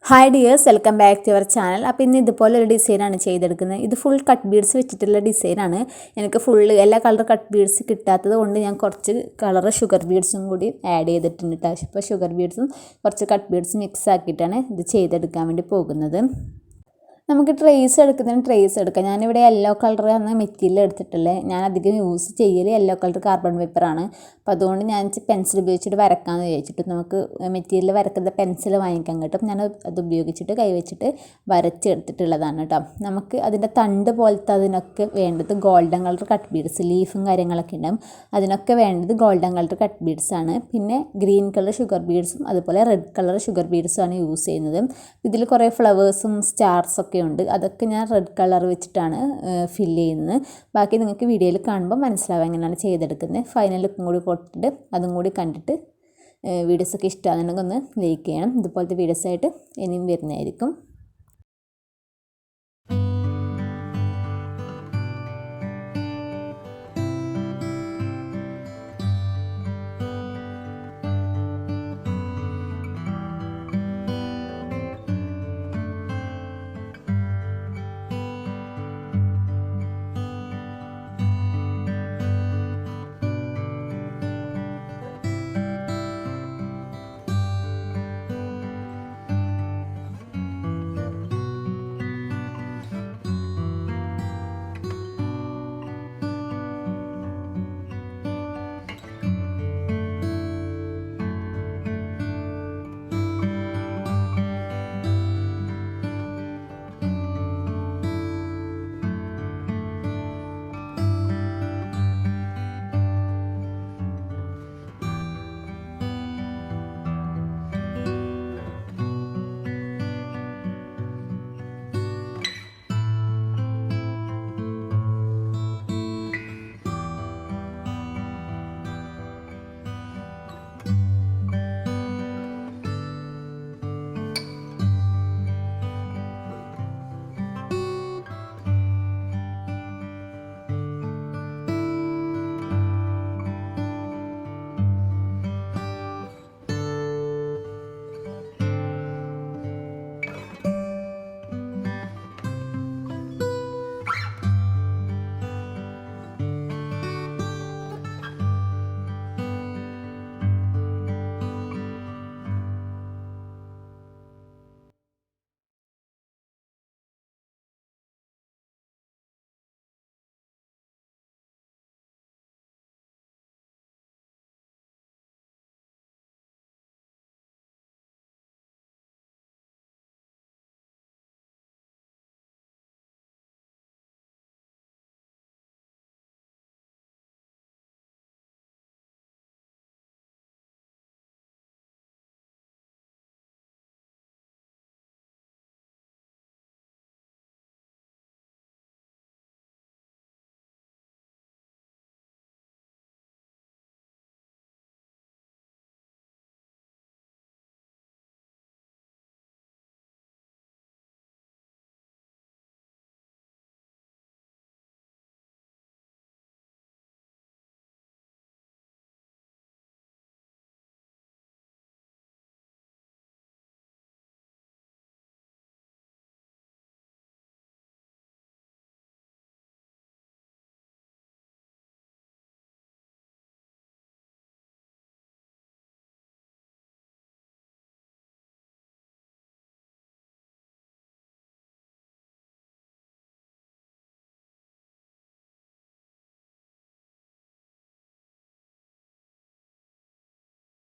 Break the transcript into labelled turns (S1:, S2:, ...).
S1: Hi dears, welcome back to our channel. അപ്പോൾ ഇന്ന് ഇതുപോലെ ഒരു ഡിസൈനാണ് ചെയ്തെടുക്കുന്നത്. ഇത് ഫുൾ കട്ട് ബീഡ്സ് വെച്ചിട്ടുള്ള ഡിസൈനാണ്. എനിക്ക് ഫുള്ള് എല്ലാ കളർ കട്ട് ബീഡ്സ് കിട്ടാത്തത് കൊണ്ട് ഞാൻ കുറച്ച് കളർ ഷുഗർ ബീഡ്സും കൂടി ആഡ് ചെയ്തിട്ടുണ്ട് കേട്ടോ. ഇപ്പോൾ ഷുഗർ ബീഡ്സും കുറച്ച് കട്ട് ബീഡ്സും മിക്സ് ആക്കിയിട്ടാണ് ഇത് ചെയ്തെടുക്കാൻ വേണ്ടി പോകുന്നത്. നമുക്ക് ട്രേസ് എടുക്കാം. ഞാനിവിടെ യെല്ലോ കളറാണ് മെറ്റീരിയൽ എടുത്തിട്ടുള്ളത്. ഞാൻ അധികം യൂസ് ചെയ്യൽ യെല്ലോ കളർ കാർബൺ പേപ്പറാണ്. അപ്പോൾ അതുകൊണ്ട് ഞാൻ പെൻസിൽ ഉപയോഗിച്ചിട്ട് വരക്കാമെന്ന് വിചാരിച്ചിട്ട് നമുക്ക് മെറ്റീരിയൽ വരക്കുന്ന പെൻസിൽ വാങ്ങിക്കാൻ കിട്ടും. ഞാൻ അത് ഉപയോഗിച്ചിട്ട് കൈവച്ചിട്ട് വരച്ചെടുത്തിട്ടുള്ളതാണ് കേട്ടോ. നമുക്ക് അതിൻ്റെ തണ്ട് പോലത്തെ അതിനൊക്കെ വേണ്ടത് ഗോൾഡൻ കളർ കട്ട് ബീഡ്സ്, ലീഫും കാര്യങ്ങളൊക്കെ ഉണ്ടാകും. അതിനൊക്കെ വേണ്ടത് ഗോൾഡൻ കളർ കട്ട് ബീഡ്സാണ്. പിന്നെ ഗ്രീൻ കളർ ഷുഗർ ബീഡ്സും അതുപോലെ റെഡ് കളർ ഷുഗർ ബീഡ്സുമാണ് യൂസ് ചെയ്യുന്നത്. ഇതിൽ കുറേ ഫ്ലവേഴ്സും സ്റ്റാർസൊക്കെ ഉണ്ട്. അതൊക്കെ ഞാൻ റെഡ് കളർ വെച്ചിട്ടാണ് ഫില്ല് ചെയ്യുന്നത്. ബാക്കി നിങ്ങൾക്ക് വീഡിയോയിൽ കാണുമ്പോൾ മനസ്സിലാവും എങ്ങനെയാണ് ചെയ്തെടുക്കുന്നത്. ഫൈനൽ ലുക്കും കൂടി കൊടുത്തിട്ട് അതും കൂടി കണ്ടിട്ട് വീഡിയോസൊക്കെ ഇഷ്ടമാണെന്നുണ്ടെങ്കിൽ ഒന്ന് ലൈക്ക് ചെയ്യണം. ഇതുപോലത്തെ വീഡിയോസായിട്ട് ഇനിയും വരുന്നതായിരിക്കും.